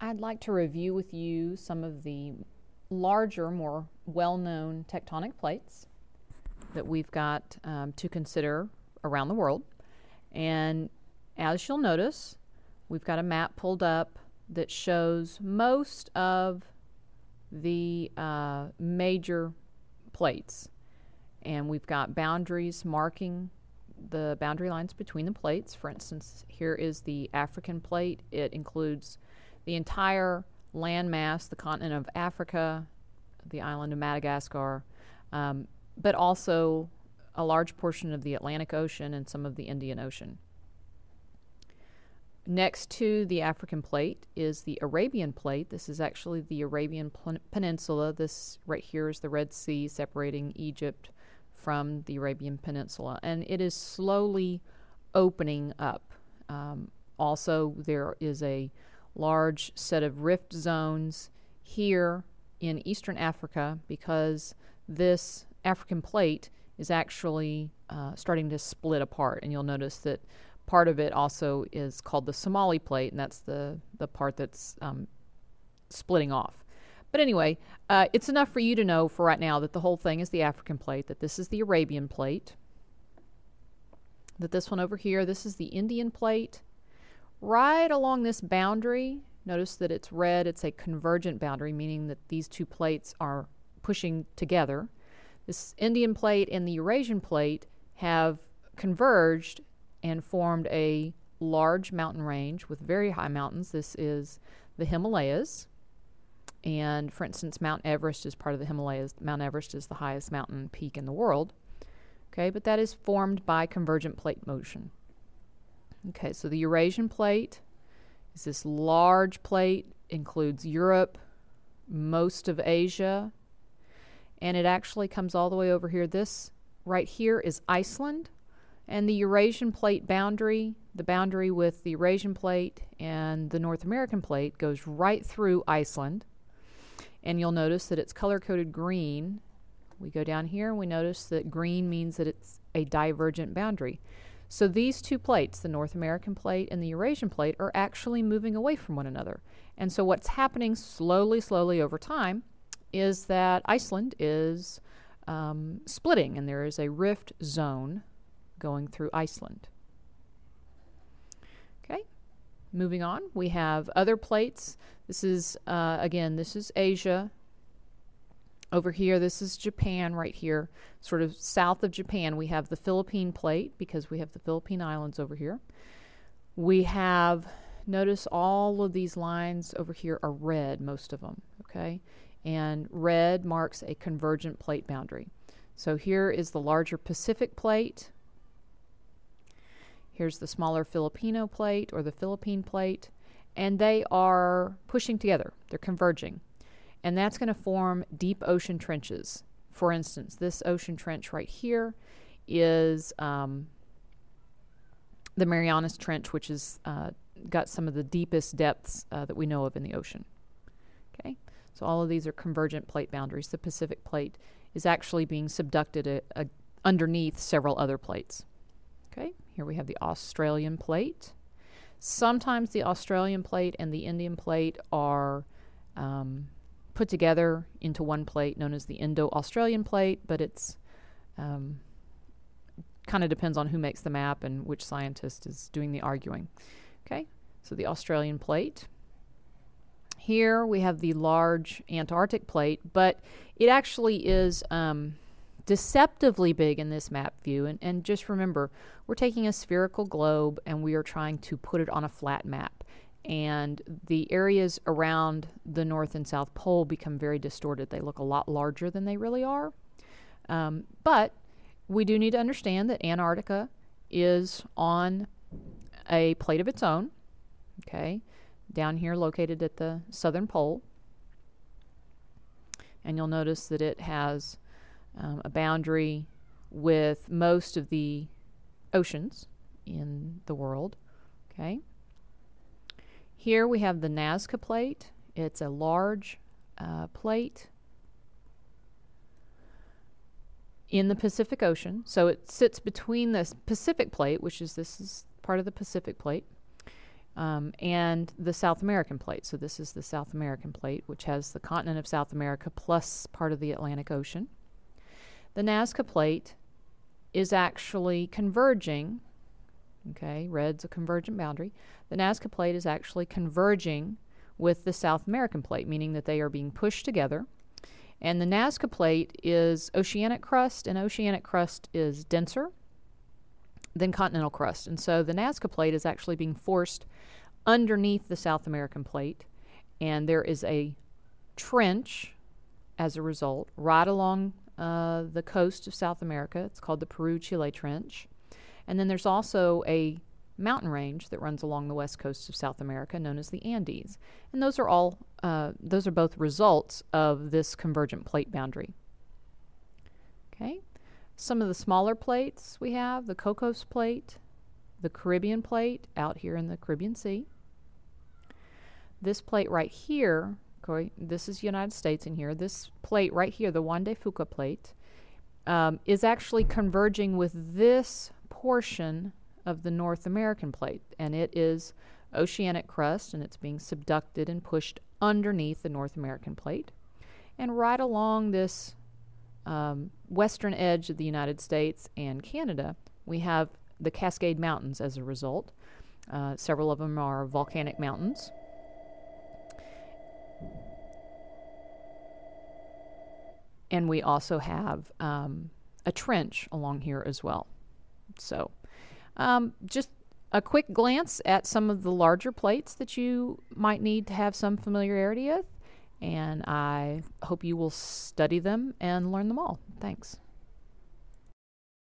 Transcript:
I'd like to review with you some of the larger, more well-known tectonic plates that we've got to consider around the world. And as you'll notice, we've got a map pulled up that shows most of the major plates. And we've got boundaries marking the boundary lines between the plates. For instance, here is the African plate. It includes the entire landmass, the continent of Africa, the island of Madagascar, but also a large portion of the Atlantic Ocean and some of the Indian Ocean. Next to the African plate is the Arabian plate. This is actually the Arabian Peninsula. This right here is the Red Sea separating Egypt from the Arabian Peninsula, and it is slowly opening up. Also, there is a large set of rift zones here in Eastern Africa because this African plate is actually starting to split apart, and you'll notice that part of it also is called the Somali plate, and that's the part that's splitting off. But anyway, it's enough for you to know for right now that the whole thing is the African plate, that this is the Arabian plate, that this one over here, this is the Indian plate. Right along this boundary, notice that it's red, it's a convergent boundary, meaning that these two plates are pushing together. This Indian plate and the Eurasian plate have converged and formed a large mountain range with very high mountains. This is the Himalayas. And for instance, Mount Everest is part of the Himalayas. Mount Everest is the highest mountain peak in the world. Okay, but that is formed by convergent plate motion. Okay, so the Eurasian plate is this large plate, includes Europe, most of Asia, and it actually comes all the way over here. This right here is Iceland, and the Eurasian plate boundary, the boundary with the Eurasian plate and the North American plate goes right through Iceland. And you'll notice that it's color-coded green. We go down here and we notice that green means that it's a divergent boundary. So these two plates, the North American plate and the Eurasian plate, are actually moving away from one another. And so what's happening slowly over time is that Iceland is splitting, and there is a rift zone going through Iceland. Okay, moving on, we have other plates. This is, again, this is Asia. Over here, this is Japan right here. Sort of south of Japan, we have the Philippine plate because we have the Philippine Islands over here. We have, notice all of these lines over here are red, most of them, okay? And red marks a convergent plate boundary. So here is the larger Pacific plate. Here's the smaller Filipino plate or the Philippine plate. And they are pushing together. They're converging. And that's going to form deep ocean trenches. For instance, this ocean trench right here is the Marianas Trench, which has got some of the deepest depths that we know of in the ocean. Okay, so all of these are convergent plate boundaries. The Pacific plate is actually being subducted underneath several other plates. Okay, here we have the Australian plate. Sometimes the Australian plate and the Indian plate are put together into one plate known as the Indo-Australian plate, but it's kind of depends on who makes the map and which scientist is doing the arguing. Okay, so the Australian plate. Here we have the large Antarctic plate, but it actually is deceptively big in this map view. And just remember, we're taking a spherical globe and we are trying to put it on a flat map. And the areas around the North and South Pole become very distorted. They look a lot larger than they really are. But we do need to understand that Antarctica is on a plate of its own, okay, down here located at the southern pole. And you'll notice that it has a boundary with most of the oceans in the world, okay. Here we have the Nazca plate. It's a large plate in the Pacific Ocean. So it sits between the Pacific plate, which is this is part of the Pacific plate, and the South American plate. So this is the South American plate, which has the continent of South America plus part of the Atlantic Ocean. The Nazca plate is actually converging. Okay, red's a convergent boundary. The Nazca plate is actually converging with the South American plate, meaning that they are being pushed together. And the Nazca plate is oceanic crust, and oceanic crust is denser than continental crust. And so the Nazca plate is actually being forced underneath the South American plate, and there is a trench as a result right along the coast of South America. It's called the Peru-Chile Trench. And then there's also a mountain range that runs along the west coast of South America known as the Andes. And those are both results of this convergent plate boundary. Okay. Some of the smaller plates we have, the Cocos plate, the Caribbean plate out here in the Caribbean Sea. This plate right here, this is United States in here, this plate right here, the Juan de Fuca plate, is actually converging with this portion of the North American plate, and it is oceanic crust, and it's being subducted and pushed underneath the North American plate. And right along this western edge of the United States and Canada, we have the Cascade Mountains as a result. Several of them are volcanic mountains. And we also have a trench along here as well. So just a quick glance at some of the larger plates that you might need to have some familiarity with, and I hope you will study them and learn them all. Thanks.